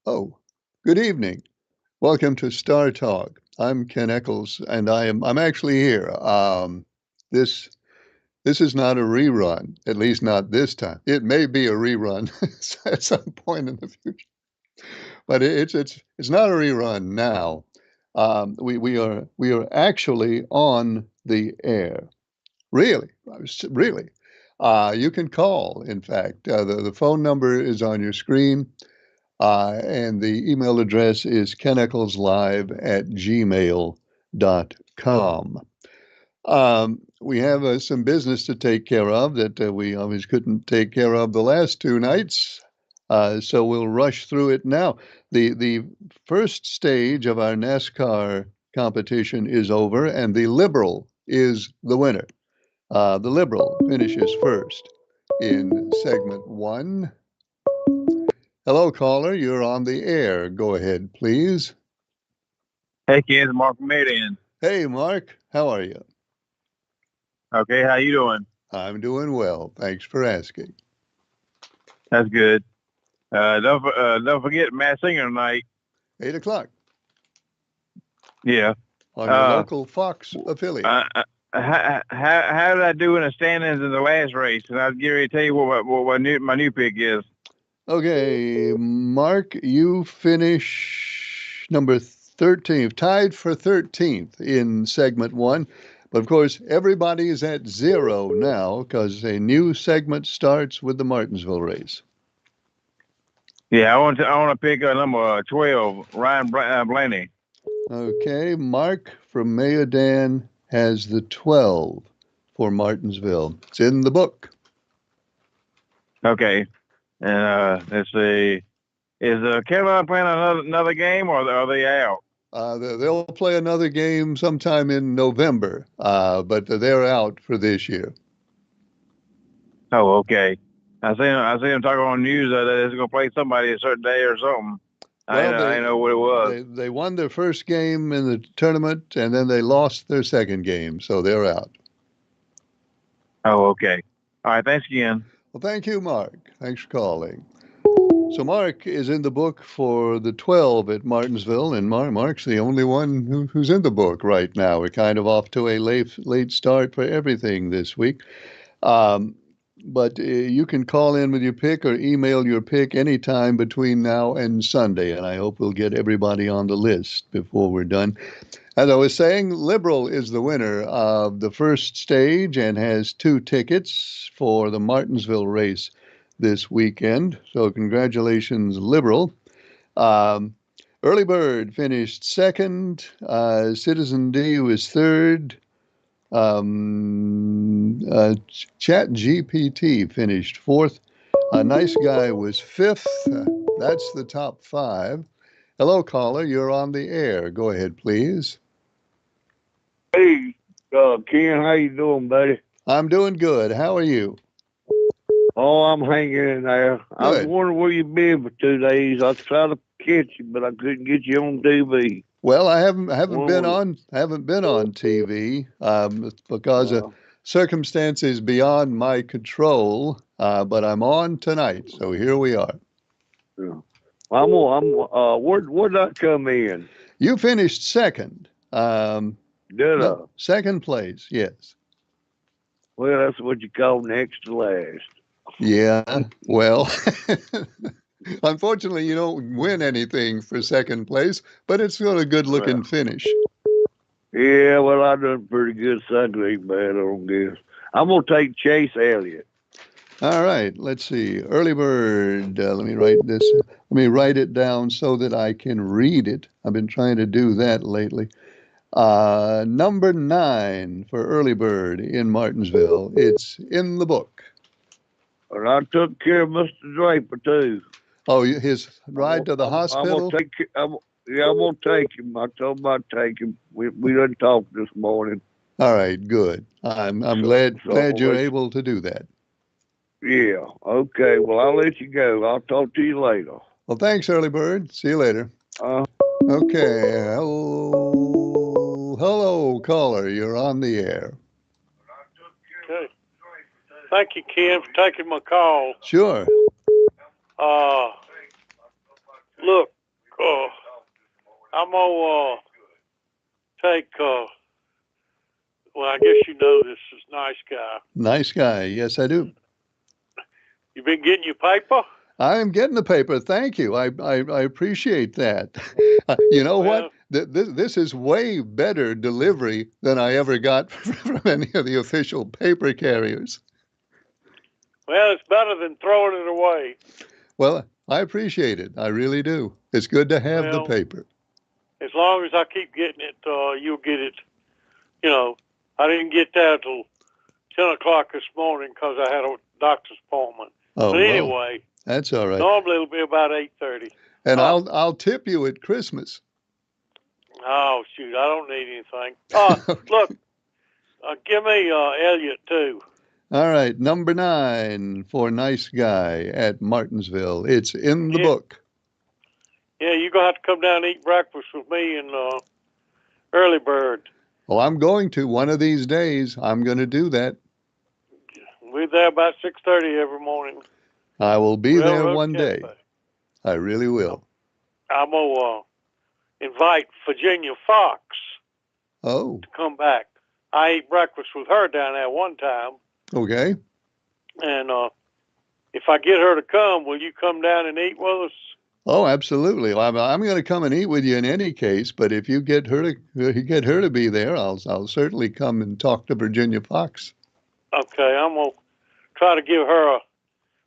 Oh, good evening. Welcome to Star Talk. I'm Ken Eccles, and I'm actually here. This this is not a rerun, at least not this time. It may be a rerun at some point in the future, but it's not a rerun now. We are actually on the air. Really, really. You can call. In fact, the phone number is on your screen. And the email address is keneckleslive@gmail.com. We have some business to take care of that we always couldn't take care of the last two nights. So we'll rush through it now. The first stage of our NASCAR competition is over, and the Liberal is the winner. The Liberal finishes first in segment one. Hello, caller. You're on the air. Go ahead, please. Hey, kids, Mark from Marion. Hey, Mark. How are you? Okay, how you doing? I'm doing well. Thanks for asking. That's good. Don't forget Matt Singer tonight. 8 o'clock Yeah. on your Uh, local Fox affiliate. how did I do in the standings in the last race? And I'll get ready to tell you what my new pick is. Okay, Mark, you finish number 13th, tied for 13th in segment one. But of course, everybody is at zero now because a new segment starts with the Martinsville race. Yeah, I want to pick number 12, Ryan Blaney. Okay, Mark from Mayodan has the 12 for Martinsville. It's in the book. Okay, and let's see. Is Carolina playing another game, or are they out? They'll play another game sometime in November, but they're out for this year. Oh, okay. I seen them talking on the news that they're going to play somebody a certain day or something. Well, I know what it was. they won their first game in the tournament, and then they lost their second game, so they're out. Oh, okay. All right. Thanks again. Well, thank you, Mark. Thanks for calling. So Mark is in the book for the 12 at Martinsville, and Mark's the only one who's in the book right now. We're kind of off to a late start for everything this week. Um, but you can call in with your pick or email your pick anytime between now and Sunday, and I hope we'll get everybody on the list before we're done. As I was saying, Liberal is the winner of the first stage and has two tickets for the Martinsville race this weekend. So congratulations, Liberal. Um, Early Bird finished second. Citizen D was third. Chat GPT finished fourth. A Nice Guy was fifth. That's the top five. Hello, caller. You're on the air. Go ahead, please. Hey, Ken, how you doing, buddy? I'm doing good. How are you? Oh, I'm hanging in there. I was Good. wondering where you been for 2 days. I tried to catch you, but I couldn't get you on TV. Well, I haven't When been was on TV because of uh, circumstances beyond my control. But I'm on tonight, so here we are. yeah. Where'd I come in? You finished second. Did No, I? second place. Yes. Well, that's what you call next to last. Yeah. Well, unfortunately, you don't win anything for second place, but it's still a good Well, looking finish. yeah, well, I done pretty good. Second ain't bad, I don't guess. I'm gonna take Chase Elliott. All right, let's see. Early bird. Let me write this. Let me write it down so that I can read it. I've been trying to do that lately. Number nine for early bird in Martinsville. It's in the book. And I took care of Mr. Draper too. Oh, his ride to the I'm gonna hospital. take. Yeah, I'm gonna take him. I told him I'd take him. We didn't talk this morning, All right, good. I'm so I'm glad gonna you're let able to do that. you. Yeah, okay. Well, I'll let you go. I'll talk to you later. Well, thanks, early bird. See you later. Uh, Okay. Hello, caller. You're on the air. Okay. Thank you, Ken, for taking my call. Sure. Uh, look, I'm gonna take. Well, I guess you know this is Nice Guy. Nice guy. Yes, I do. You been getting your paper? I'm getting the paper. Thank you. I appreciate that. You know what? This is way better delivery than I ever got from any of the official paper carriers. Well, it's better than throwing it away. Well, I appreciate it. I really do. It's good to have the Well, paper. As long as I keep getting it, you'll get it. You know, I didn't get that till 10 o'clock this morning because I had a doctor's appointment. Oh, But well, anyway, that's all right. normally it'll be about 8:30. And I'll tip you at Christmas. Oh, shoot, I don't need anything. Look, give me Elliot, too. All right, number 9 for Nice Guy at Martinsville. It's in the book. Yeah, you're going to have to come down and eat breakfast with me and Early Bird. Well, I'm going to one of these days. I'm going to do that. We're there about 6:30 every morning. I will be there Railroad one Cafe. day. I really will. I'm going to invite Virginia Fox Oh, to come back. I ate breakfast with her down there one time. okay. And if I get her to come, will you come down and eat with us? Oh, absolutely. Well, I'm going to come and eat with you in any case. But if you get her to be there, I'll certainly come and talk to Virginia Fox. Okay, I'm going to try to give her a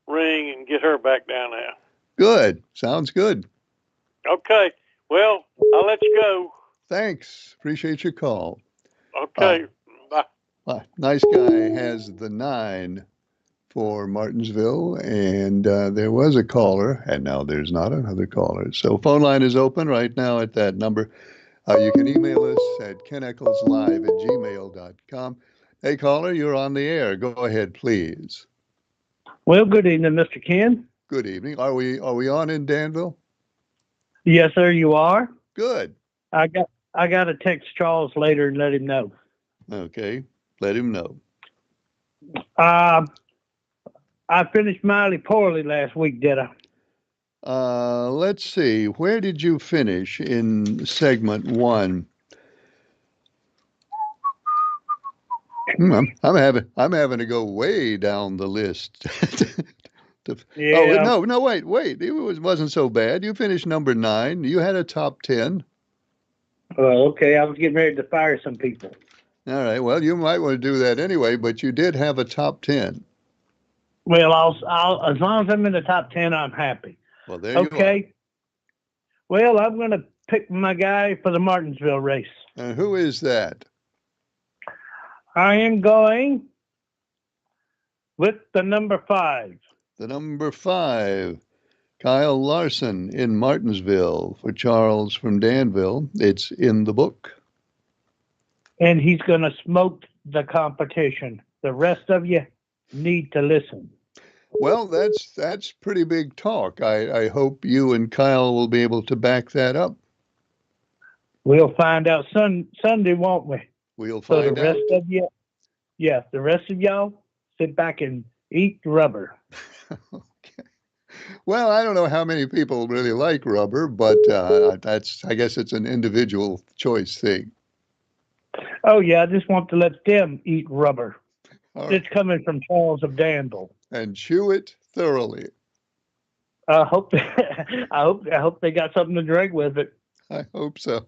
ring and get her back down there. Good. Sounds good. Okay, well, I'll let you go. Thanks. Appreciate your call. Okay, bye. Nice Guy has the 9 for Martinsville, and there was a caller, and now there's not another caller. So phone line is open right now at that number. You can email us at keneckleslive@gmail.com. Hey, caller, you're on the air. Go ahead, please. Well, good evening, Mr. Ken. Good evening. Are we on in Danville? Yes, sir, you are. Good. I got to text Charles later and let him know. Okay. Let him know. I finished mighty poorly last week, did I? Let's see. Where did you finish in segment 1? I'm having to go way down the list. Yeah. Oh, no, wait. It wasn't so bad. You finished number 9. You had a top 10. Well, okay. I was getting ready to fire some people. All right. Well, you might want to do that anyway, but you did have a top 10. Well, I'll as long as I'm in the top 10, I'm happy. Well, there you are. Okay. Well, I'm going to pick my guy for the Martinsville race. And who is that? I am going with the number 5. The number 5, Kyle Larson in Martinsville for Charles from Danville. It's in the book. And he's going to smoke the competition. The rest of you need to listen. Well, that's pretty big talk. I hope you and Kyle will be able to back that up. We'll find out Sunday, won't we? We'll So find the out. rest of you, yeah, the rest of y'all sit back and eat rubber. Okay. Well, I don't know how many people really like rubber, but I guess it's an individual choice thing. Oh yeah, I just want to let them eat rubber. All right. It's coming from Charles of Danville. And chew it thoroughly. I hope they got something to drink with it. I hope so.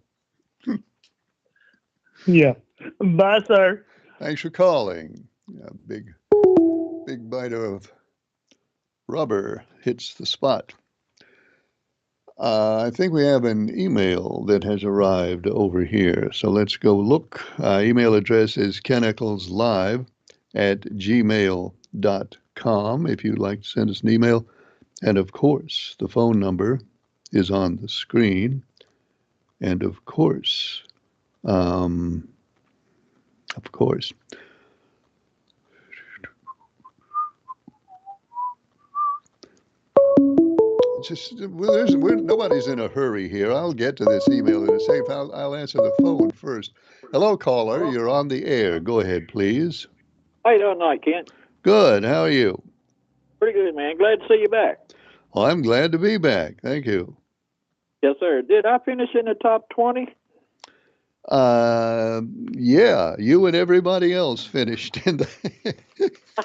Yeah. Bye, sir. Thanks for calling. Yeah, big bite of rubber hits the spot. I think we have an email that has arrived over here. So let's go look. Email address is keneckleslive@gmail.com if you'd like to send us an email. And of course, the phone number is on the screen. And of course, nobody's in a hurry here. I'll get to this email in a second. I'll answer the phone first. Hello, caller. You're on the air. Go ahead, please. How you doing tonight, Kent? Good. How are you? Pretty good, man. Glad to see you back. Well, I'm glad to be back. Thank you. Yes, sir. Did I finish in the top 20? Yeah, you and everybody else finished in the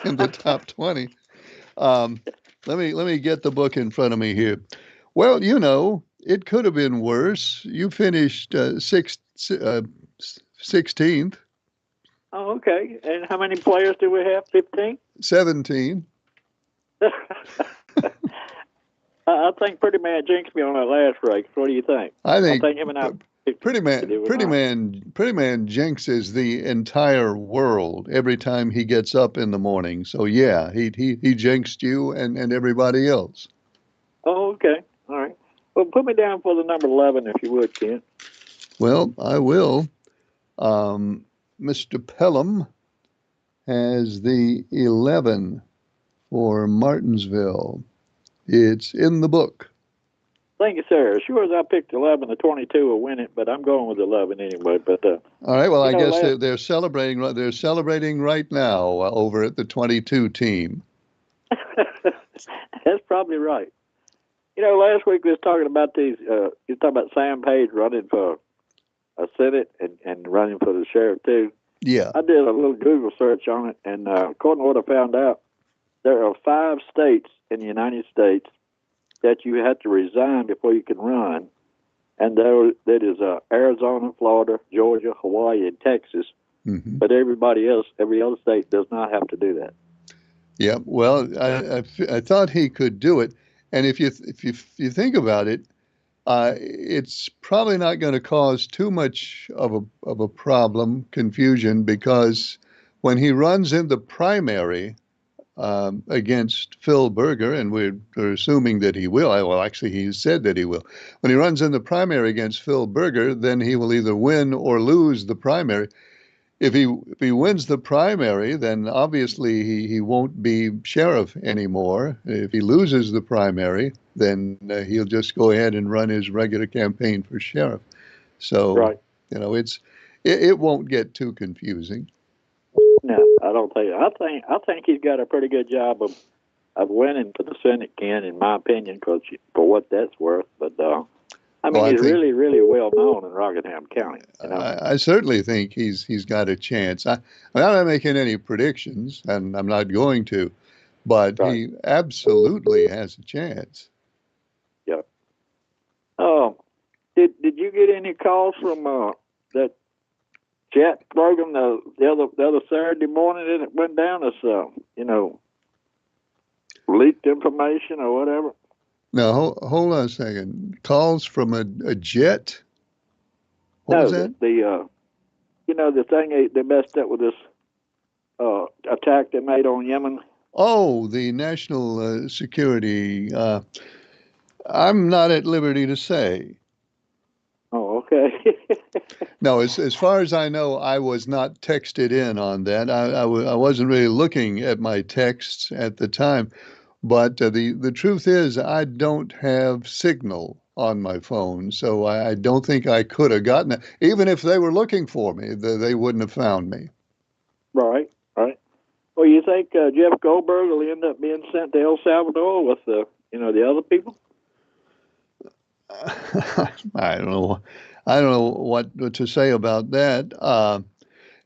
in the top 20. Um, let me get the book in front of me here. Well, it could have been worse. You finished 16th, Oh, okay. And how many players do we have? 15? 17. I think Pretty Man jinxed me on that last race. What do you think? I I think think him and I. Pretty Man, Did we Pretty not? Man, Pretty Man jinxes the entire world every time he gets up in the morning. So yeah, he jinxed you and everybody else. Oh, okay. All right. Well, put me down for the number 11 if you would, Ken. Well, I will. Mr. Pelham has the 11 for Martinsville. It's in the book. Thank you, sir. As sure as I picked 11, the 22 will win it, but I'm going with 11 anyway. But All right. Well, I know, guess last- they're celebrating. They're celebrating right now over at the 22 team. that's probably right. Last week we was talking about these. You was talking about Sam Page running for a Senate and running for the sheriff too. Yeah. I did a little Google search on it, and according to what I found out, there are 5 states in the United States that you have to resign before you can run, and that is Arizona, Florida, Georgia, Hawaii, and Texas. Mm-hmm. But everybody else, every other state, does not have to do that. Yeah. Well, I thought he could do it, and if you think about it, it's probably not going to cause too much of a problem, confusion, because when he runs in the primary against Phil Berger, and we're assuming that he will. Well, actually, he said that he will. When he runs in the primary against Phil Berger, then he will either win or lose the primary. If he wins the primary, then obviously he won't be sheriff anymore. If he loses the primary, then he'll just go ahead and run his regular campaign for sheriff. So, Right. it won't get too confusing. No, I don't think. I think he's got a pretty good job of winning for the Senate, Ken, in my opinion, because for what that's worth. But I mean, he's really, really well known in Rockingham County. I certainly think he's got a chance. I'm not making any predictions, and I'm not going to, but Right. he absolutely has a chance. Yeah. Oh, did you get any calls from that chat program the other Saturday morning that it went down as leaked information or whatever? Now, hold on a second. Calls from a jet? What was that? The thing they messed up with this attack they made on Yemen. Oh, the national security. I'm not at liberty to say. Oh, okay. No, as far as I know, I was not texted in on that. I wasn't really looking at my texts at the time. But the truth is, I don't have signal on my phone, so I don't think I could have gotten it. Even if they were looking for me, they wouldn't have found me. Right. Well, you think Jeff Goldberg will end up being sent to El Salvador with the other people? I don't know. I don't know what to say about that.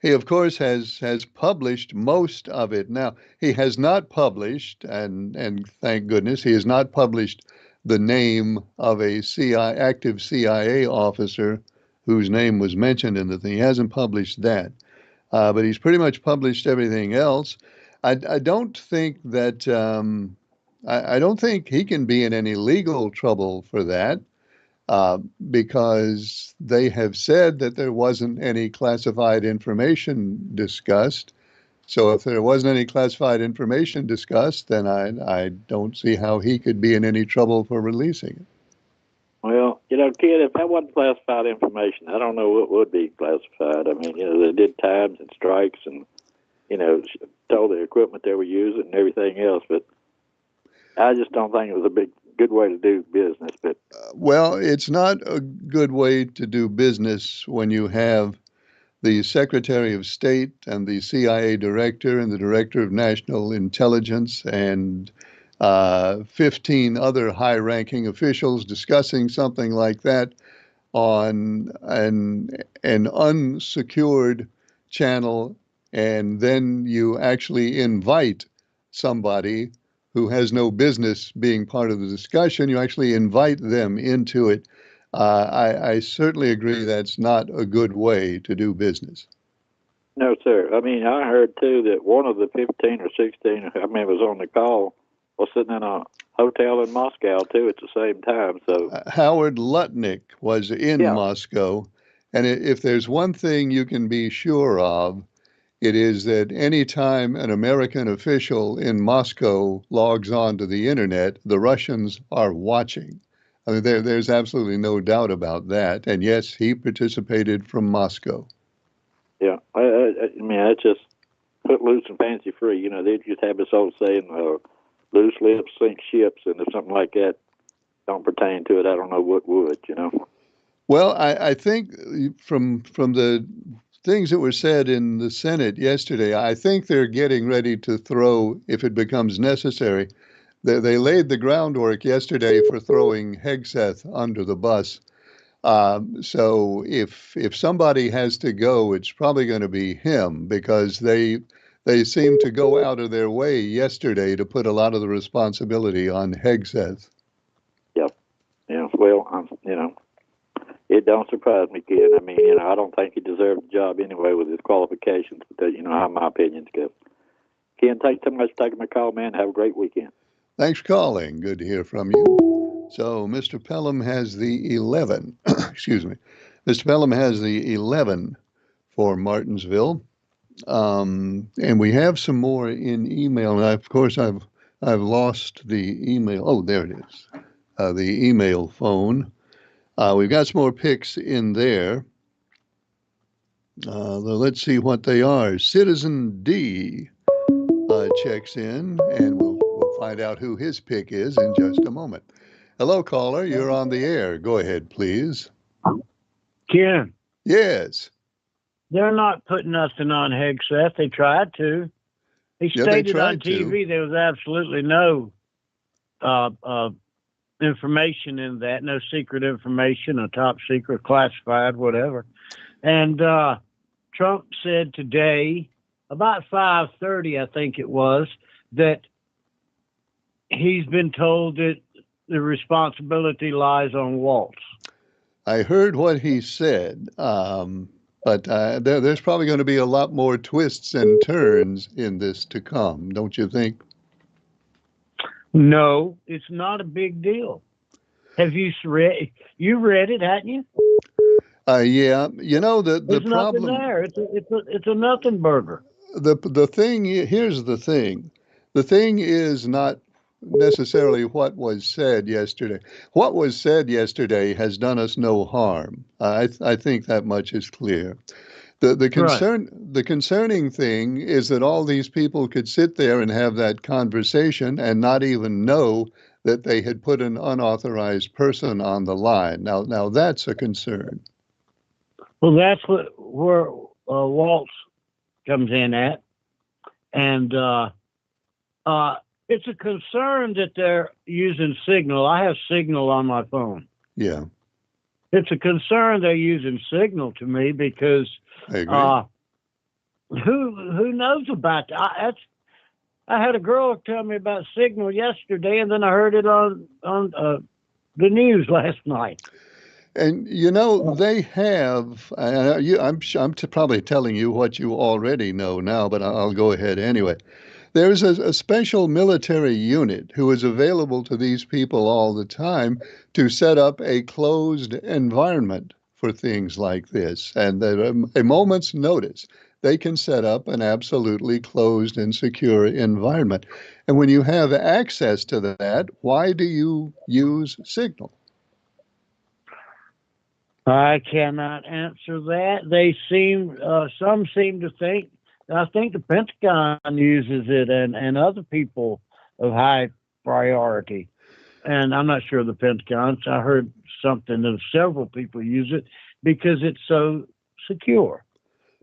He, of course, has published most of it. Now, he has not published, and thank goodness, he has not published the name of a active CIA officer whose name was mentioned in the thing. He hasn't published that, but he's pretty much published everything else. I don't think that I don't think he can be in any legal trouble for that. Because they have said that there wasn't any classified information discussed. So if there wasn't any classified information discussed, then I don't see how he could be in any trouble for releasing it. Well, kid, if that wasn't classified information, I don't know what would be classified. I mean, they did times and strikes and, told the equipment they were using and everything else, but I just don't think it was a good way to do business. But well, it's not a good way to do business when you have the Secretary of State and the CIA Director and the Director of National Intelligence and 15 other high-ranking officials discussing something like that on an unsecured channel, and then you actually invite somebody who has no business being part of the discussion, you actually invite them into it. I certainly agree that's not a good way to do business. No, sir. I mean, I heard too that one of the 15 or 16, I mean, was on the call, was sitting in a hotel in Moscow too at the same time. So Howard Lutnick was in Yeah. Moscow, and if there's one thing you can be sure of, it is that anytime an American official in Moscow logs on to the internet, the Russians are watching. I mean, there's absolutely no doubt about that. And yes, he participated from Moscow. yeah, I mean, it's just put loose and fancy free. You know, they just have this old saying, "Loose lips sink ships," and if something like that don't pertain to it, I don't know what would. You know. Well, I think from the things that were said in the Senate yesterday, I think they're getting ready to throw, if it becomes necessary. They laid the groundwork yesterday for throwing Hegseth under the bus. So if somebody has to go, it's probably going to be him, because they seem to go out of their way yesterday to put a lot of the responsibility on Hegseth. Yeah. Well, you know, it don't surprise me, kid. I mean, you know, I don't think he deserved the job anyway with his qualifications, but you know how my opinions go. Ken, thanks so much for taking my call, man. Have a great weekend. Thanks for calling. Good to hear from you. So Mr. Pelham has the 11. Excuse me. Mr. Pelham has the 11 for Martinsville. And we have some more in email. And of course, I've lost the email. Oh, there it is. The email phone. We've got some more picks in there. Let's see what they are. Citizen D checks in, and we'll find out who his pick is in just a moment. Hello, caller. You're on the air. Go ahead, please. Ken, Yes. they're not putting nothing on Hegseth. They tried to. He Yeah, they stated on tried to. TV there was absolutely no information in that, no secret information, a top secret, classified, whatever. And Trump said today, about 5:30, I think it was, that he's been told that the responsibility lies on Waltz. I heard what he said, but there's probably going to be a lot more twists and turns in this to come, don't you think? No, it's not a big deal. Have you read? You read it, hadn't you? Yeah. You know, the There's problem. nothing there. It's a nothing burger. The thing, here's the thing. The thing is not necessarily what was said yesterday. What was said yesterday has done us no harm. I think that much is clear. The concerning thing is that all these people could sit there and have that conversation and not even know that they had put an unauthorized person on the line. Now that's a concern. Well, that's where Waltz comes in at, and it's a concern that they're using Signal. I have Signal on my phone. Yeah, It's a concern they're using Signal to me because I agree. who knows about that? I had a girl tell me about Signal yesterday, and then I heard it on the news last night. And you know, they have. I'm probably telling you what you already know now, but I'll go ahead anyway. There's a special military unit who is available to these people all the time to set up a closed environment for things like this. And at a moment's notice, they can set up an absolutely closed and secure environment. And when you have access to that, why do you use Signal? I cannot answer that. Some seem to think, I think the Pentagon uses it and other people of high priority. And I'm not sure the Pentagon. I heard something that several people use it because it's so secure,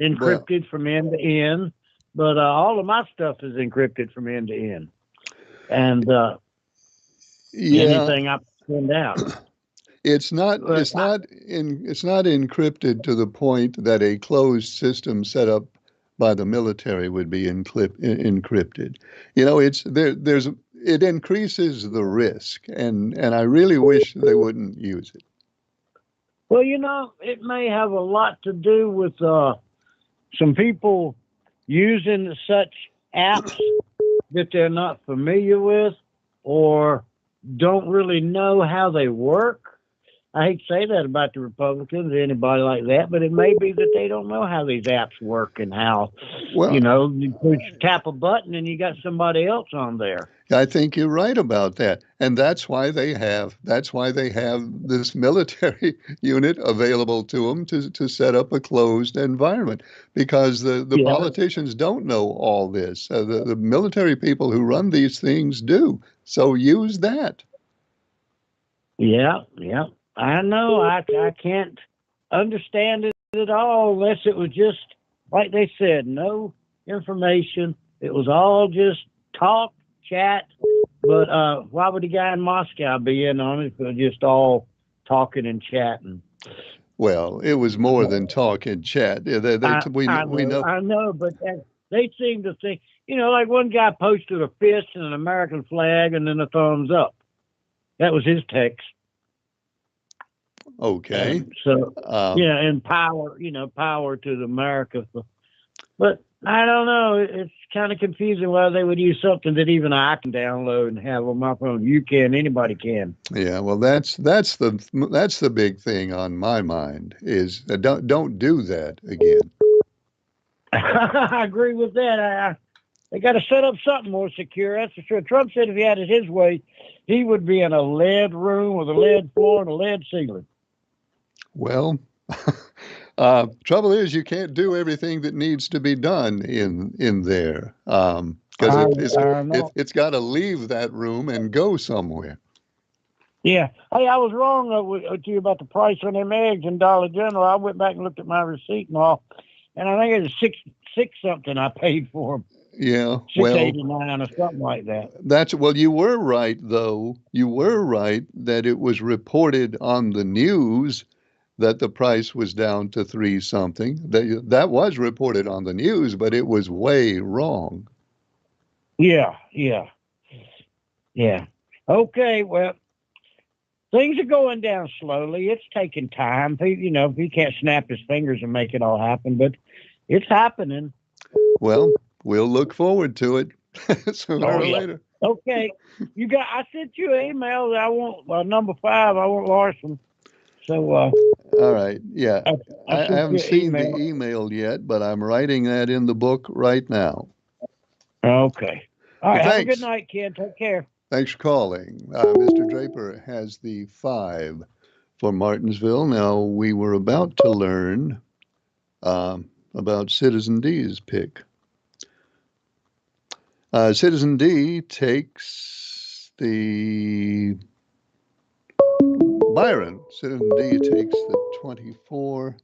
encrypted from end to end. But all of my stuff is encrypted from end to end. And Yeah, anything I send out. it's not But it's not it's not encrypted to the point that a closed system set up by the military would be encrypted. You know, it's there's it increases the risk, and I really wish they wouldn't use it. well, it may have a lot to do with some people using such apps that they're not familiar with or don't really know how they work. I hate to say that about the Republicans or anybody like that, but it may be that they don't know how these apps work and how, Well, you tap a button and you got somebody else on there. I think you're right about that. And that's why they have this military unit available to them to set up a closed environment, because the Yeah. politicians don't know all this. The military people who run these things do. So use that. Yeah, yeah. I know. I can't understand it at all unless it was just like they said, no information. It was all just talk, chat. But why would the guy in Moscow be in on it if it was just all talking and chatting? Well, it was more than talk and chat. Yeah, we know. I know, but they seem to think, like one guy posted a fist and an American flag and then a thumbs up. That was his text. Okay. So Um, yeah, and power, power to America. But I don't know. It's kind of confusing why they would use something that even I can download and have on my phone. You can, anybody can. Yeah, well, that's the big thing on my mind is don't do that again. I agree with that. They got to set up something more secure. That's for sure. Trump said if he had it his way, he would be in a lead room with a lead floor and a lead ceiling. Well, trouble is you can't do everything that needs to be done in there, because it's got to leave that room and go somewhere. Yeah. Hey, I was wrong with you about the price on them eggs in Dollar General. I went back and looked at my receipt and all, and I think it was six something I paid for them. Yeah, well, $6.89 or something like that. well, you were right though. You were right that it was reported on the news that the price was down to 3 something. That was reported on the news, but it was way wrong. Yeah. Okay, well, things are going down slowly. It's taking time. He can't snap his fingers and make it all happen, but it's happening. Well, we'll look forward to it sooner or later. Okay. I sent you an email that I want number 5. I want Larson. So all right. Yeah. I haven't seen the email yet, but I'm writing that in the book right now. Okay. All right. Well, have a good night, Ken. Take care. Thanks for calling. Mr. Draper has the 5 for Martinsville. Now, we were about to learn about Citizen D's pick. Citizen D takes the Byron. Citizen D takes the 24.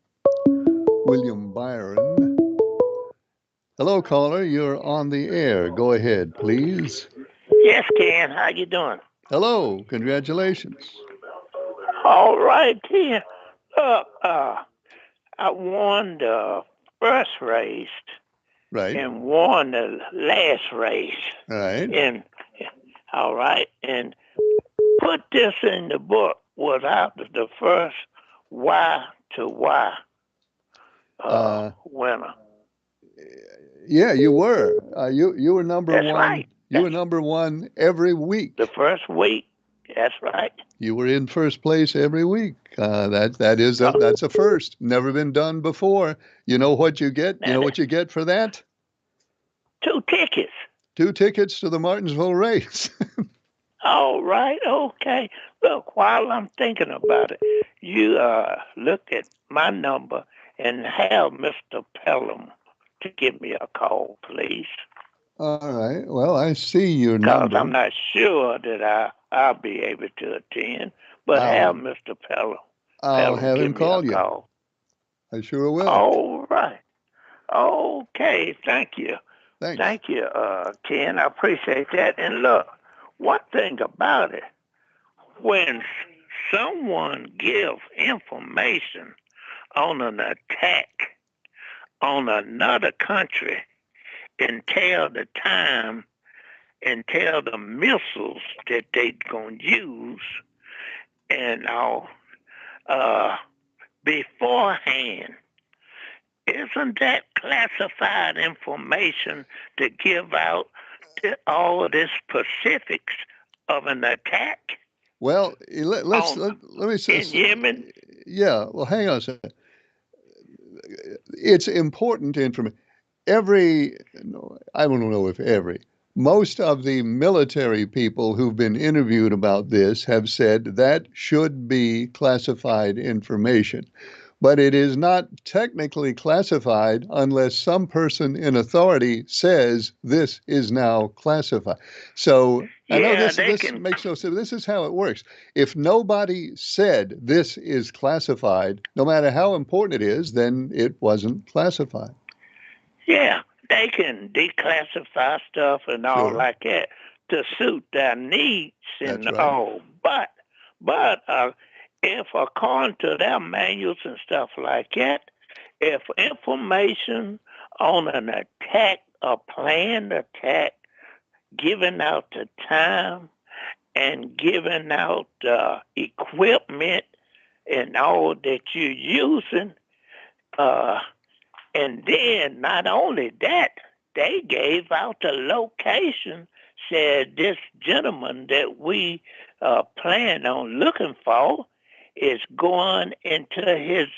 William Byron. Hello, caller. You're on the air. Go ahead, please. Yes, Ken. How you doing? Hello. Congratulations. All right, Ken. I won the first race Right. and won the last race. Right. And all right, and put this in the book without the first Y to Y winner. Yeah, you were. You were number That's one. right. You were number one every week. The first week. That's right. You were in first place every week. That's a first. Never been done before. You know what you get? You know what you get for that? 2 tickets. 2 tickets to the Martinsville race. All right. Okay. Look, while I'm thinking about it, you look at my number and have Mr. Pelham to give me a call, please. All right. Well, I see your Because number. I'm not sure that I'll be able to attend, but have Mr. Pelham. I'll have him give call me a you. call. I sure will. All right. Okay. Thank you. Thanks. Thank you, Ken. I appreciate that. And look, one thing about it, when someone gives information on an attack on another country and tell the time and tell the missiles that they gonna use and all beforehand, isn't that classified information to give out all the specifics of an attack Well, let me say, in Yemen? yeah, well, hang on a second. It's important information. I don't know if most of the military people who've been interviewed about this have said that should be classified information. But it is not technically classified unless some person in authority says this is now classified. So I know this makes no sense. This is how it works. If nobody said this is classified, no matter how important it is, then it wasn't classified. Yeah, they can declassify stuff and all like that to suit their needs and all. But if according to their manuals and stuff like that, if information on an attack, a planned attack, giving out the time and giving out equipment and all that you're using, and then not only that, they gave out the location, said this gentleman that we plan on looking for is going into his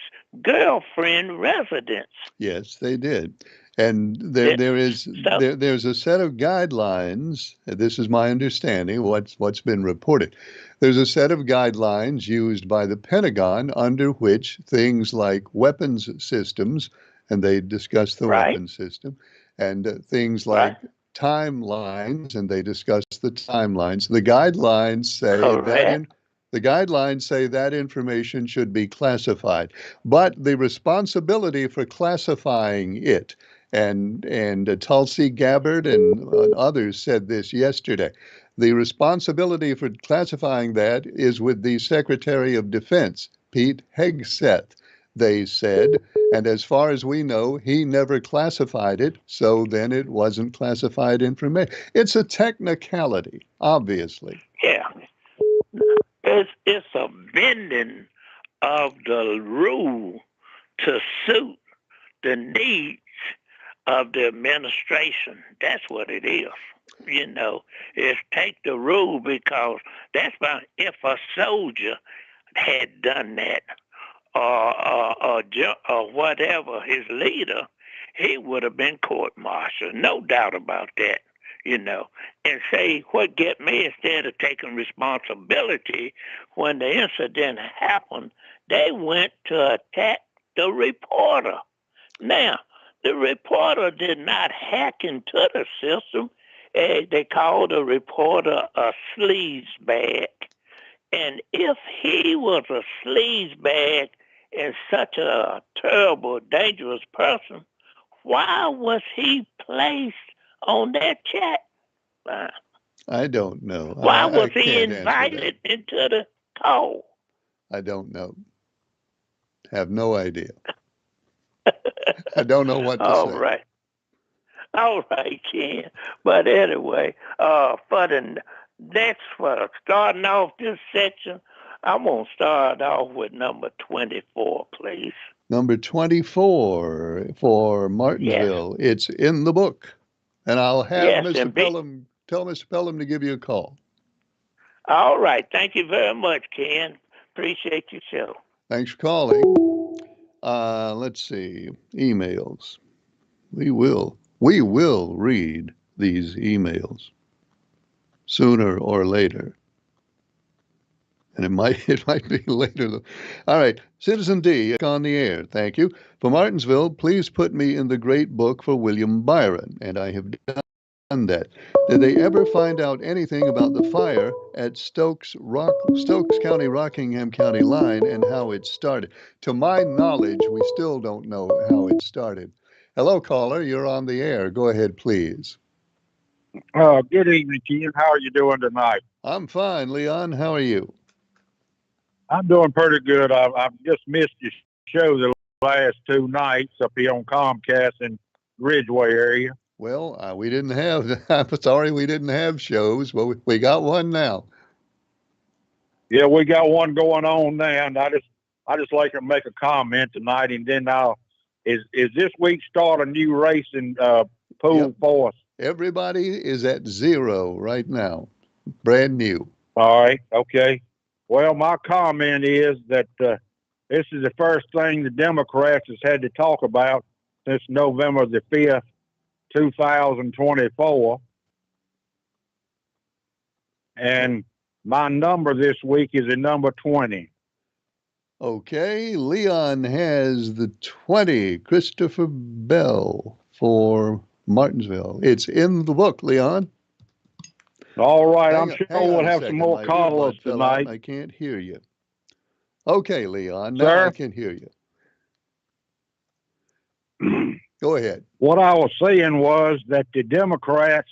girlfriend residence. Yes, they did. And there's a set of guidelines. This is my understanding, what's been reported. There's a set of guidelines used by the Pentagon under which things like weapons systems, and they discuss the weapon system, and things like timelines, and they discuss the timelines. The guidelines say that information should be classified, but the responsibility for classifying it, and Tulsi Gabbard and others said this yesterday, the responsibility for classifying that is with the Secretary of Defense, Pete Hegseth, they said, and as far as we know, he never classified it, so then it wasn't classified information. It's a technicality, obviously. Yeah. It's a bending of the rule to suit the needs of the administration. That's what it is. You know, it's take the rule because that's why if a soldier had done that or whatever, his leader, he would have been court-martialed. No doubt about that. You know, and say what get me instead of taking responsibility when the incident happened, they went to attack the reporter. Now, the reporter did not hack into the system. They called the reporter a sleazebag. And if he was a sleazebag and such a terrible, dangerous person, why was he placed on that chat line? I don't know. Why was he invited into the call? I don't know. Have no idea. I don't know what to say. All right, Ken. But anyway, starting off this section, I'm going to start off with number 24, please. Number 24 for Martinsville. Yes. It's in the book. And I'll have Mr. Pelham, tell Mr. Pelham to give you a call. All right. Thank you very much, Ken. Appreciate your show. Thanks for calling. Let's see. Emails. We will read these emails sooner or later. And it might be later. All right. Citizen D on the air. Thank you. For Martinsville, please put me in the great book for William Byron. And I have done that. Did they ever find out anything about the fire at Stokes County, Rockingham County line and how it started? To my knowledge, we still don't know how it started. Hello, caller. You're on the air. Go ahead, please. Good evening, Ken. How are you doing tonight? I'm fine, Leon. How are you? I'm doing pretty good. I've just missed your show the last 2 nights up here on Comcast in Ridgeway area. Well, we didn't have. I'm sorry, we didn't have shows, but we got one now. Yeah, we got one going on now, and I just like to make a comment tonight, and then is this week start a new racing pool Yep. for us? Everybody is at 0 right now, brand new. All right, okay. Well, my comment is that this is the first thing the Democrats has had to talk about since November the 5th, 2024. And my number this week is a number 20. Okay, Leon has the 20, Christopher Bell for Martinsville. It's in the book, Leon. All right, Hang I'm on- sure hang on we'll a have second. some more My callers earbud fell out and tonight. I can't hear you. Okay, Leon, now Sir? I can hear you. Go ahead. What I was saying was that the Democrats,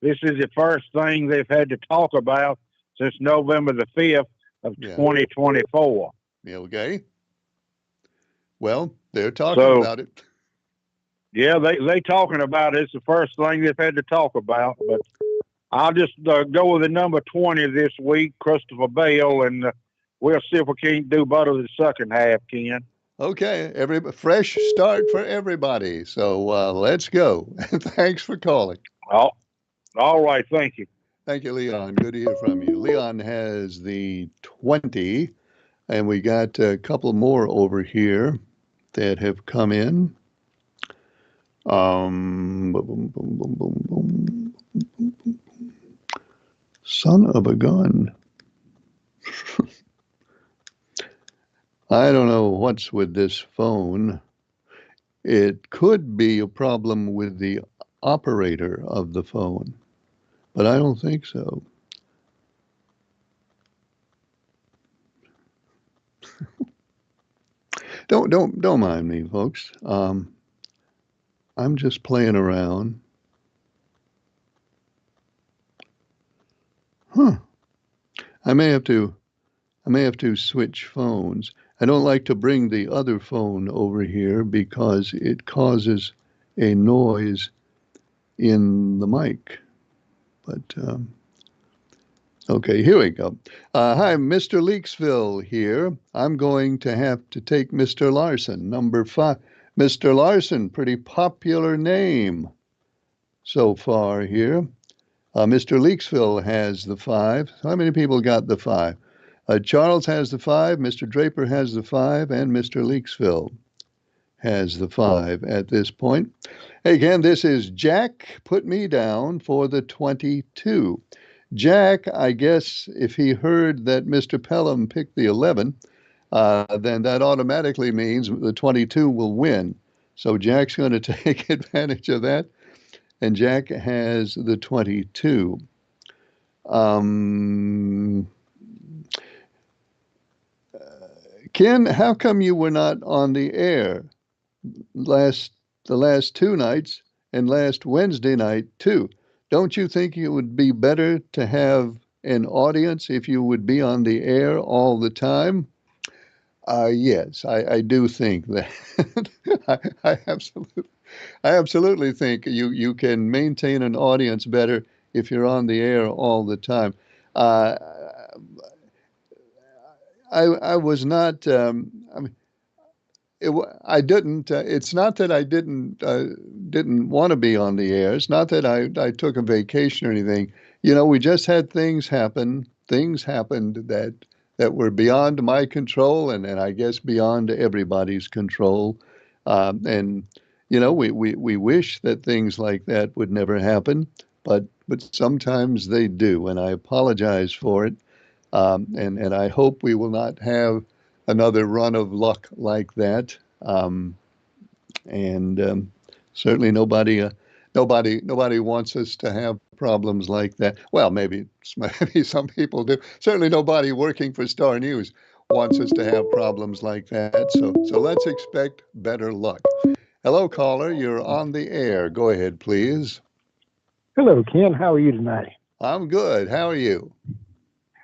this is the first thing they've had to talk about since November the 5th of Yeah. 2024. Yeah, okay. Well, they're talking So- about it. Yeah, they talking about it. It's the first thing they've had to talk about. But I'll just go with the number 20 this week, Christopher Bale, and we'll see if we can't do better the second half, Ken. Okay, fresh start for everybody. So let's go. Thanks for calling. Oh, all right, thank you. Thank you, Leon. Good to hear from you. Leon has the 20, and we got a couple more over here that have come in. Boom, boom, boom, boom, boom, boom, boom, boom. Son of a gun. I don't know what's with this phone. It could be a problem with the operator of the phone, but I don't think so. Don't mind me, folks. I'm just playing around. Huh. I may have to switch phones. I don't like to bring the other phone over here because it causes a noise in the mic. But okay, here we go. Hi, Mr. Leaksville here. I'm going to have to take Mr. Larson, number 5. Mr. Larson, pretty popular name so far here. Mr. Leaksville has the 5. How many people got the 5? Charles has the 5, Mr. Draper has the 5, and Mr. Leaksville has the 5 at this point. Again, this is Jack. Put me down for the 22. Jack, I guess if he heard that Mr. Pelham picked the 11, then that automatically means the 22 will win. So Jack's going to take advantage of that, and Jack has the 22. Ken, how come you were not on the air the last 2 nights and last Wednesday night too? Don't you think it would be better to have an audience if you would be on the air all the time? Yes, I do think that. I absolutely think you can maintain an audience better if you're on the air all the time. I was not. I didn't. It's not that I didn't want to be on the air. It's not that I took a vacation or anything. You know, we just had things happen. Things happened that were beyond my control, and I guess beyond everybody's control. And you know, we wish that things like that would never happen, but sometimes they do, and I apologize for it. And I hope we will not have another run of luck like that. Certainly nobody wants us to have problems like that. Well, maybe some people do. Certainly nobody working for Star News wants us to have problems like that. So let's expect better luck. Hello, caller. You're on the air. Go ahead, please. Hello, Ken. How are you tonight? I'm good. How are you?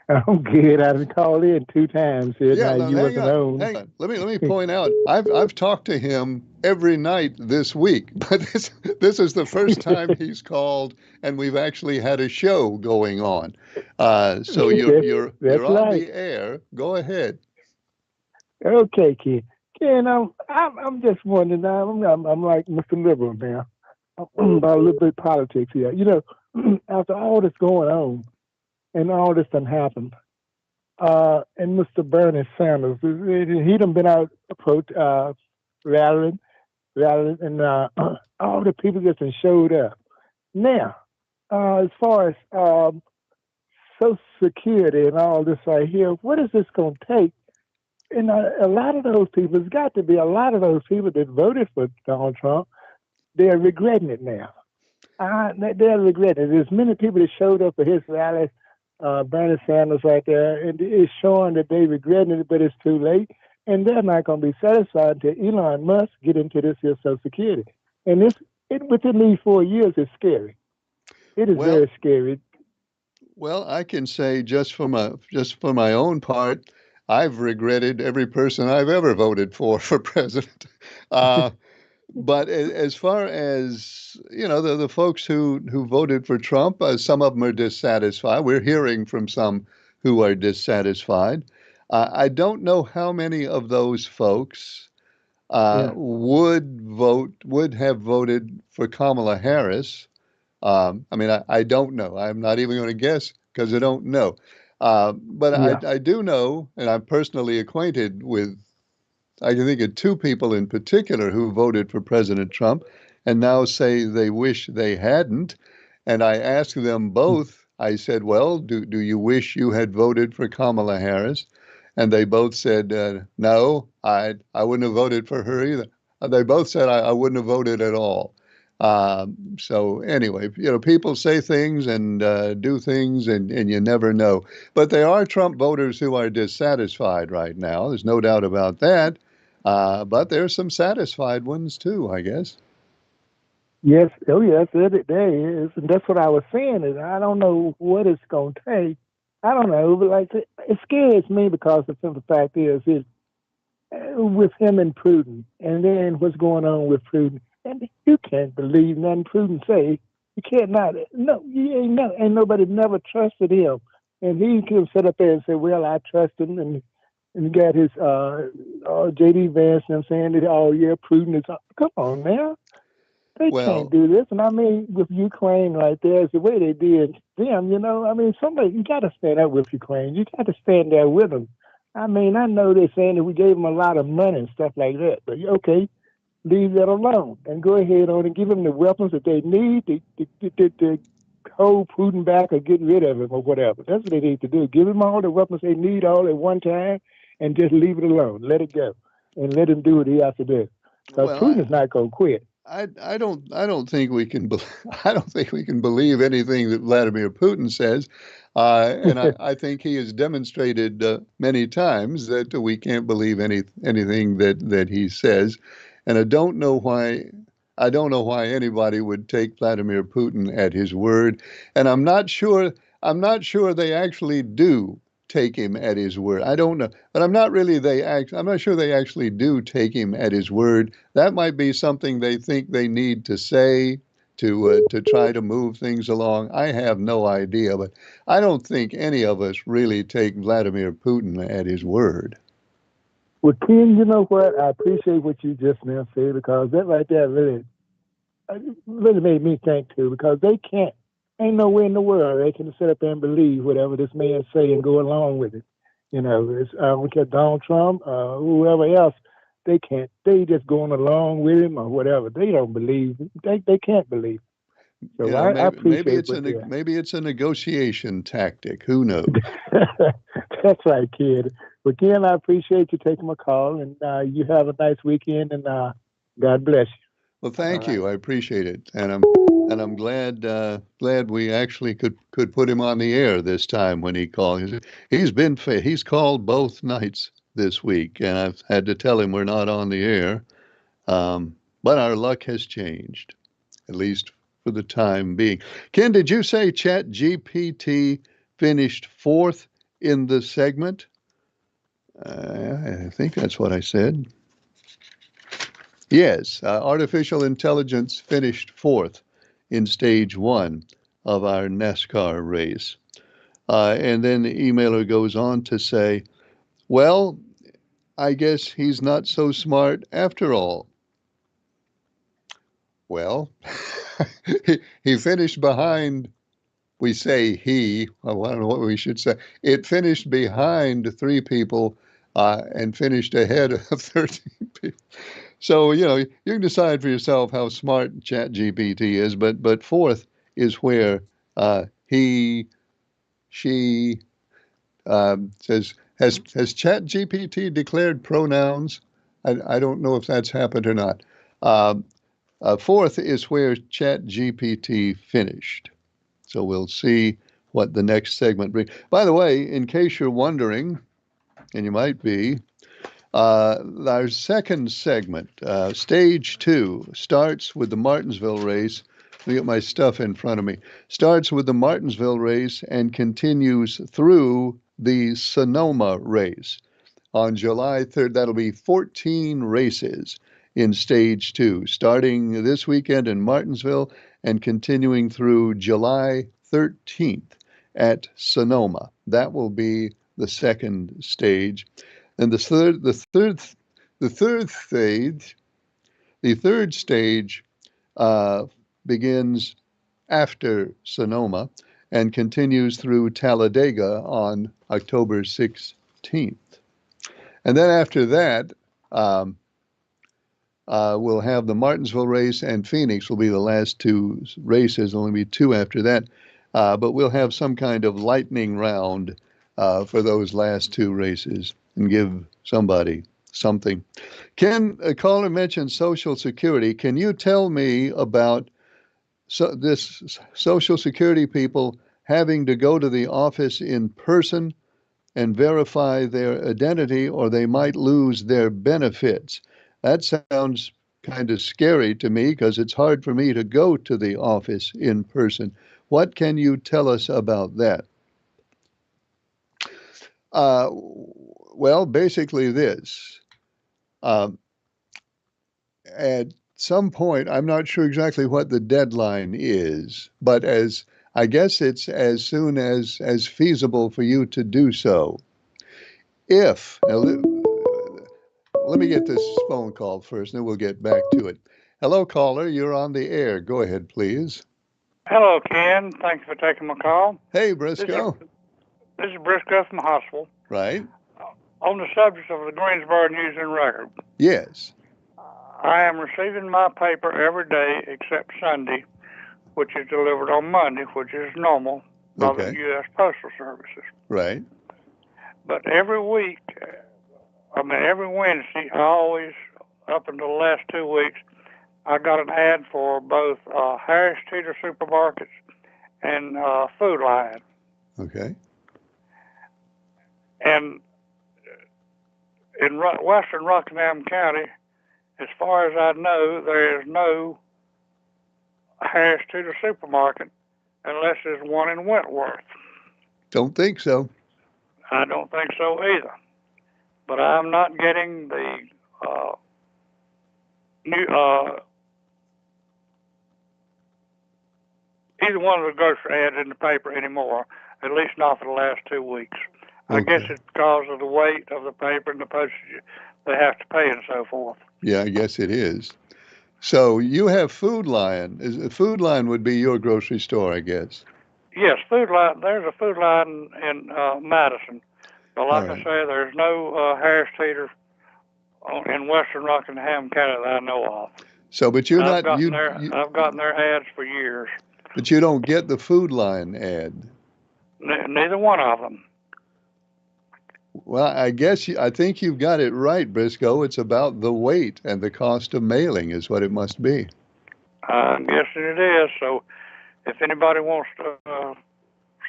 I'm good. I've called in 2 times here. Yeah, Now no, you hang wasn't on, on. hang on. Let me point out. I've talked to him every night this week, but this is the first time he's called, and we've actually had a show going on. So you're That's on right. the air. Go ahead. Okay, kid. Ken, I'm just wondering now. I'm like Mr. Liberal now. About a little bit of politics here. After all this going on and all this done happened, and Mr. Bernie Sanders, he done been out rallying, and all the people just done showed up. Now, as far as Social Security and all this right here, what is this going to take? And a lot of those people, it's got to be a lot of those people that voted for Donald Trump, they're regretting it now. They're regretting it. There's many people that showed up for his rally, Bernie Sanders right there, and it's showing that they regretting it, but it's too late. And they're not going to be satisfied until Elon Musk get into this here Social Security. And within these 4 years, it's scary. It is very scary. Well, I can say just for my own part, I've regretted every person I've ever voted for president. But as far as the folks who voted for Trump, some of them are dissatisfied. We're hearing from some who are dissatisfied. I don't know how many of those folks would have voted for Kamala Harris. I don't know. I'm not even going to guess because I don't know. But I do know, and I'm personally acquainted with, I can think of 2 people in particular who voted for President Trump and now say they wish they hadn't. And I asked them both, I said, well, do you wish you had voted for Kamala Harris? And they both said, no, I wouldn't have voted for her either. They both said I wouldn't have voted at all. So anyway, people say things and do things, and you never know. But there are Trump voters who are dissatisfied right now. There's no doubt about that. But there's some satisfied ones too, I guess. Yes. Oh, yes. There is. And that's what I was saying is I don't know what it's going to take. I don't know, but like it scares me because the simple fact is with him and Putin, and then what's going on with Putin. And you can't believe nothing Putin say. You can't not. No, you ain't nobody never trusted him. And he can sit up there and say, well, I trust him. And got his J.D. Vance, and I'm saying that, oh, yeah, Putin is, come on now. They can't do this. And I mean, with Ukraine right there, it's the way they did them, somebody, you got to stand up with Ukraine. You got to stand there with them. I mean, I know they're saying that we gave them a lot of money and stuff like that, but okay, leave that alone and go ahead on and give them the weapons that they need to hold Putin back or get rid of him or whatever. That's what they need to do. Give them all the weapons they need all at one time and just leave it alone. Let it go and let him do what he has to do. Because Putin is not going to quit. I don't think we can I don't think we can believe anything that Vladimir Putin says, and I think he has demonstrated many times that we can't believe anything that he says, and I don't know why anybody would take Vladimir Putin at his word, and I'm not sure they actually do take him at his word. I don't know, but I'm not sure they actually do take him at his word. That might be something they think they need to say to try to move things along. I have no idea, but I don't think any of us really take Vladimir Putin at his word. Well, Ken, you know what? I appreciate what you just now said, because that right there really made me think too, because they can't. Ain't nowhere in the world they can sit up there and believe whatever this man say and go along with it. We got Donald Trump, whoever else, they can't. They just going along with him or whatever. They don't believe. They can't believe. So I appreciate maybe it's a negotiation tactic. Who knows? That's right, kid. But Ken, I appreciate you taking my call, and you have a nice weekend, and God bless you. Well, thank you. I appreciate it, and I'm glad we actually could put him on the air this time when he called. He's called both nights this week, and I've had to tell him we're not on the air. But our luck has changed, at least for the time being. Ken, did you say ChatGPT finished 4th in the segment. I think that's what I said. Yes, artificial intelligence finished fourth in stage one of our NASCAR race. And then the emailer goes on to say, well, I guess he's not so smart after all. Well, he finished behind, we say he, well, I don't know what we should say. It finished behind three people and finished ahead of 13 people. So, you can decide for yourself how smart ChatGPT is, but fourth is where he, she says, has ChatGPT declared pronouns? I don't know if that's happened or not. Fourth is where ChatGPT finished. So we'll see what the next segment brings. By the way, in case you're wondering, and you might be, our second segment, stage two, starts with the Martinsville race. Let me get my stuff in front of me. Starts with the Martinsville race and continues through the Sonoma race. On July 3rd, that'll be 14 races in stage two, starting this weekend in Martinsville and continuing through July 13th at Sonoma. That will be the second stage. And the third stage begins after Sonoma and continues through Talladega on October 16th. And then after that, we'll have the Martinsville race, and Phoenix will be the last two races. Only be two after that. But we'll have some kind of lightning round for those last two races and give somebody something. Ken, a caller mentioned Social Security. Can you tell me about this Social Security people having to go to the office in person and verify their identity, or they might lose their benefits? That sounds kind of scary to me because it's hard for me to go to the office in person. What can you tell us about that? Well, basically this. At some point, I'm not sure exactly what the deadline is, but I guess it's as soon as feasible for you to do so. Now, let me get this phone call first, and then we'll get back to it. Hello, caller. You're on the air. Go ahead, please. Hello, Ken. Thanks for taking my call. Hey, Briscoe. This is Briscoe from Hospital. Right. On the subject of the Greensboro News and Record. Yes. I am receiving my paper every day except Sunday, which is delivered on Monday, which is normal by the U.S. Postal Services. Right. But every week, every Wednesday, I always, up until the last 2 weeks, I got an ad for both Harris Teeter Supermarkets and Food Lion. Okay. And in western Rockingham County, as far as I know, there is no Harris Teeter Supermarket unless there's one in Wentworth. Don't think so. I don't think so either. But I'm not getting the either one of the grocery ads in the paper anymore, at least not for the last 2 weeks. I guess it's because of the weight of the paper and the postage they have to pay and so forth. Yeah, I guess it is. So you have Food Lion. Food Lion would be your grocery store, I guess. Yes, Food Lion. There's a Food Lion in Madison. But like I say, there's no Harris Teeter in western Rockingham County that I know of. So, but you're I've gotten their ads for years. But you don't get the Food Lion ad. Neither one of them. Well, I think you've got it right, Briscoe. It's about the weight and the cost of mailing is what it must be. I guess it is. So if anybody wants to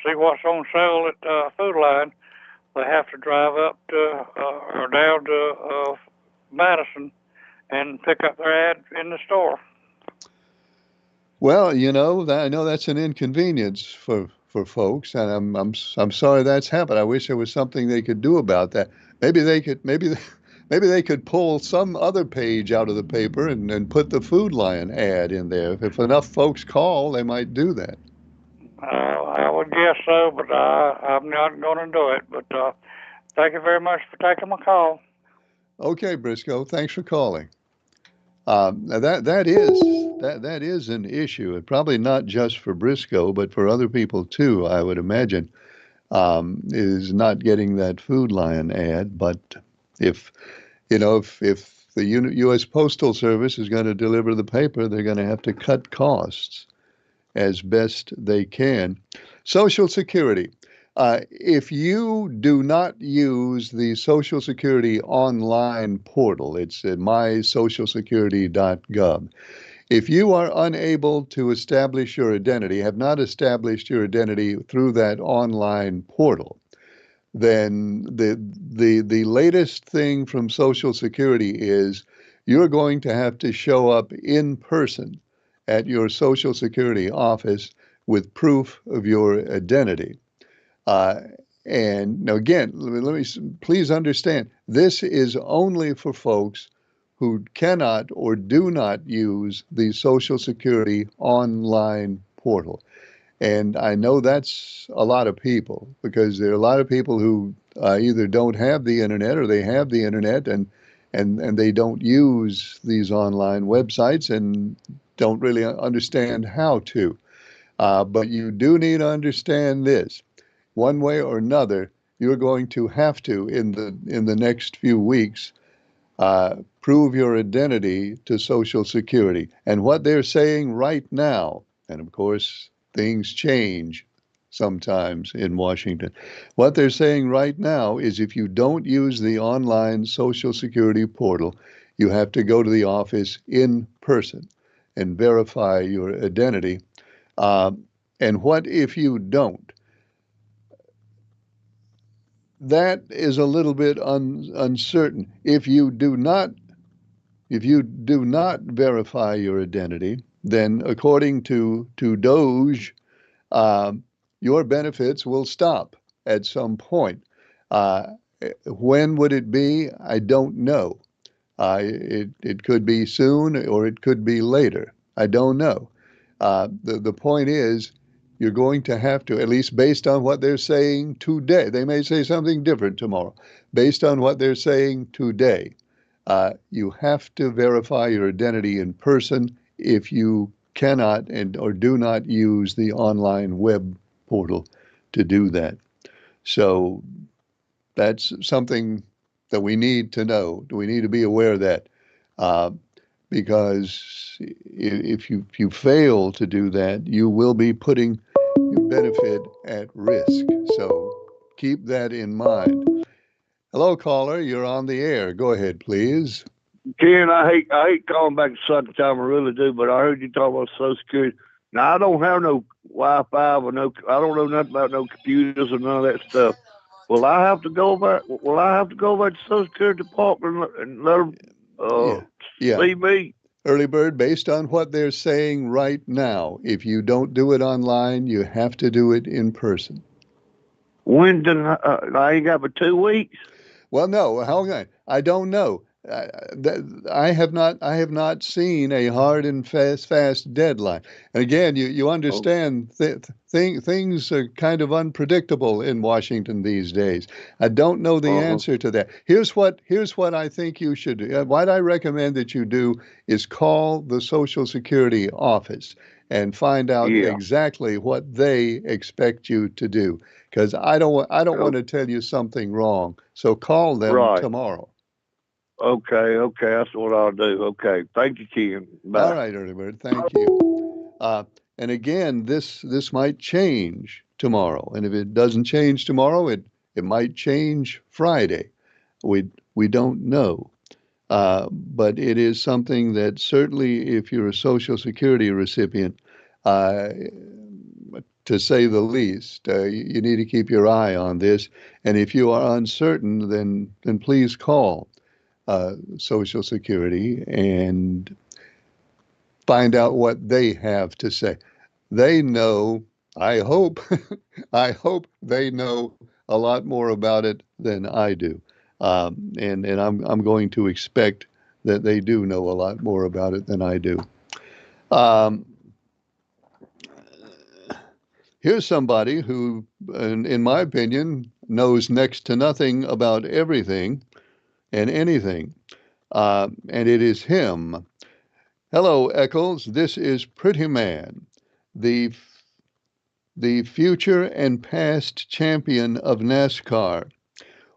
see what's on sale at Food Lion, they have to drive up to or down to Madison and pick up their ad in the store. Well, I know that's an inconvenience for for folks, and I'm sorry that's happened. I wish there was something they could do about that. Maybe they could maybe they could pull some other page out of the paper and put the Food Lion ad in there. If enough folks call, they might do that. I would guess so, but I'm not going to do it. But thank you very much for taking my call. Okay, Briscoe, thanks for calling. Now that is an issue, and probably not just for Briscoe, but for other people too, I would imagine, is not getting that Food Lion ad. But if if the U.S. Postal Service is going to deliver the paper, they're going to have to cut costs as best they can. Social Security. If you do not use the Social Security online portal, it's at mysocialsecurity.gov. If you are unable to establish your identity, have not established your identity through that online portal, then the latest thing from Social Security is you're going to have to show up in person at your Social Security office with proof of your identity. And now again, let me please understand, this is only for folks who cannot or do not use the Social Security online portal. And I know that's a lot of people, because there are a lot of people who either don't have the internet, or they have the internet and they don't use these online websites and don't really understand how to. But you do need to understand this. One way or another, you're going to have to, in the next few weeks, prove your identity to Social Security. And what they're saying right now, and of course things change sometimes in Washington, what they're saying right now is if you don't use the online Social Security portal, you have to go to the office in person and verify your identity. And what if you don't? That is a little bit uncertain. If you do not verify your identity, then according to DOJ, your benefits will stop at some point. When would it be? I don't know. It could be soon, or it could be later. I don't know. The point is, you're going to have to, at least based on what they're saying today, they may say something different tomorrow. Based on what they're saying today, you have to verify your identity in person if you cannot or do not use the online web portal to do that. So that's something that we need to know. We need to be aware of that. Because if you fail to do that, you will be putting your benefit at risk. So keep that in mind. Hello, caller. You're on the air. Go ahead, please. Ken, I hate calling back the second time, I really do, but I heard you talk about Social Security. Now, I don't have no Wi-Fi or I don't know nothing about no computers or none of that stuff. Will I have to go back? Will I have to go back to the Social Security Department and let them see me? Early Bird, based on what they're saying right now, if you don't do it online, you have to do it in person. When did I ain't got but 2 weeks? Well, no, hang on. I don't know. I have not seen a hard and fast deadline. And again, you understand things are kind of unpredictable in Washington these days. I don't know the answer to that. Here's what I think you should do. What I recommend that you do is call the Social Security office and find out exactly what they expect you to do. Because I don't want to tell you something wrong. So call them tomorrow. Okay, that's what I'll do. Okay, thank you, Ken. Bye. All right, Early Bird, thank you. And again, this might change tomorrow, and if it doesn't change tomorrow, it might change Friday. We don't know, but it is something that certainly, if you're a Social Security recipient, to say the least, you need to keep your eye on this. And if you are uncertain, then please call Social Security and find out what they have to say. They know I hope, I hope they know a lot more about it than I do. And I'm going to expect that they do know a lot more about it than I do. Um, Here's somebody who, in my opinion, knows next to nothing about everything and anything. And it is him. Hello, Eccles. This is Pretty Man, the future and past champion of NASCAR.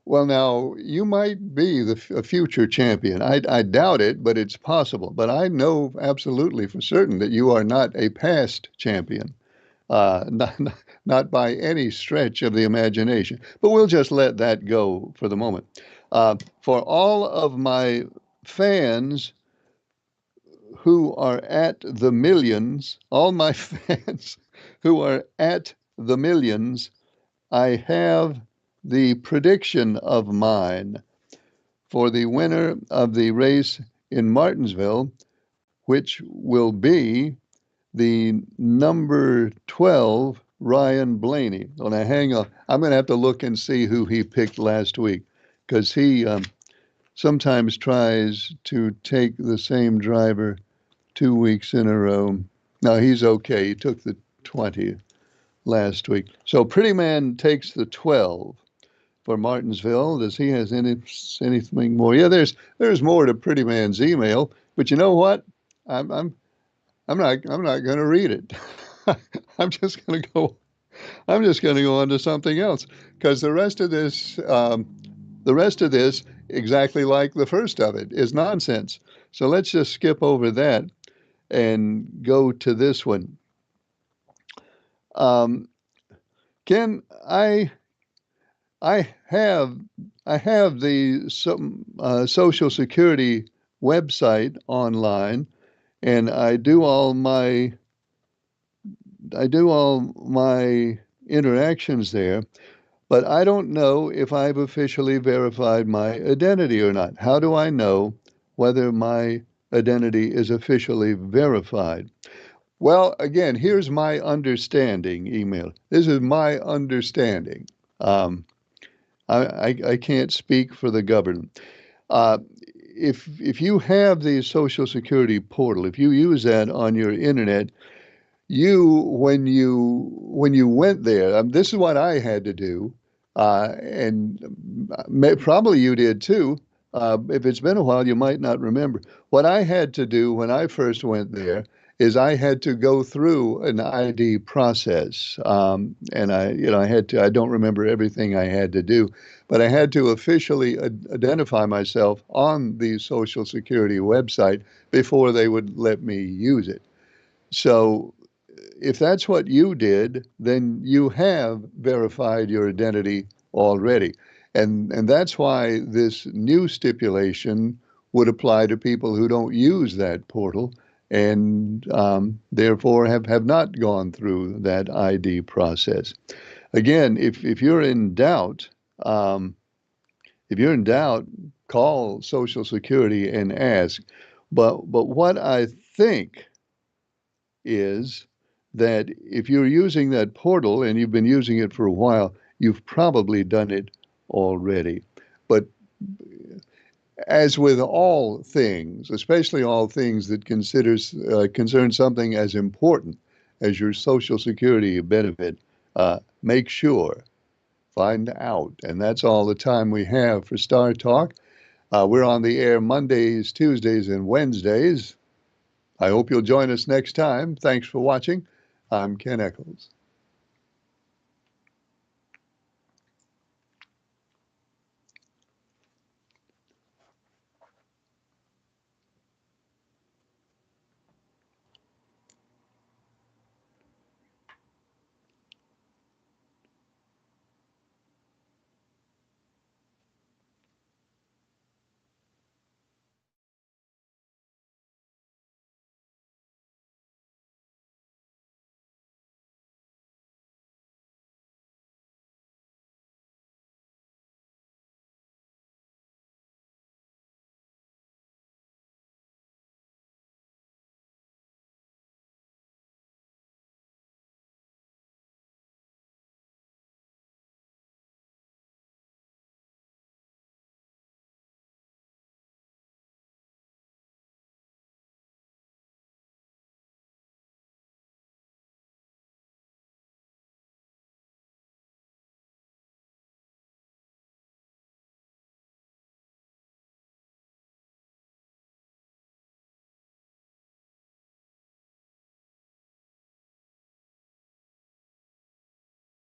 Well, now, you might be a future champion. I doubt it, but it's possible. But I know absolutely for certain that you are not a past champion. Not by any stretch of the imagination. But we'll just let that go for the moment. For all of my fans who are at the millions, all my fans who are at the millions, I have the prediction of mine for the winner of the race in Martinsville, which will be the number 12, Ryan Blaney. Well, now hang on. I'm going to have to look and see who he picked last week, because he sometimes tries to take the same driver 2 weeks in a row. No, he's okay. He took the 20 last week. So Pretty Man takes the 12 for Martinsville. Does he has anything more? Yeah, there's more to Pretty Man's email, but you know what? I'm not going to read it. I'm just going to go on to something else, because the rest of this, exactly like the first of it, is nonsense. So let's just skip over that and go to this one. Ken, I have the Social Security website online, and I do all my interactions there, but I don't know if I've officially verified my identity or not. How do I know whether my identity is officially verified? Well, again, here's my understanding email. This is my understanding. I can't speak for the government. If you have the Social Security portal, if you use that on your internet, when you went there, this is what I had to do, and probably you did too. If it's been a while, you might not remember. What I had to do when I first went there is I had to go through an ID process, and I don't remember everything I had to do, but I had to officially identify myself on the Social Security website before they would let me use it. So if that's what you did, then you have verified your identity already. And that's why this new stipulation would apply to people who don't use that portal and therefore have not gone through that ID process. Again, if you're in doubt, call Social Security and ask. But what I think is that if you're using that portal and you've been using it for a while, you've probably done it already. But as with all things, especially all things that concern something as important as your Social Security benefit, make sure, find out. And that's all the time we have for Star Talk. We're on the air Mondays, Tuesdays, and Wednesdays. I hope you'll join us next time. Thanks for watching. I'm Ken Eccles.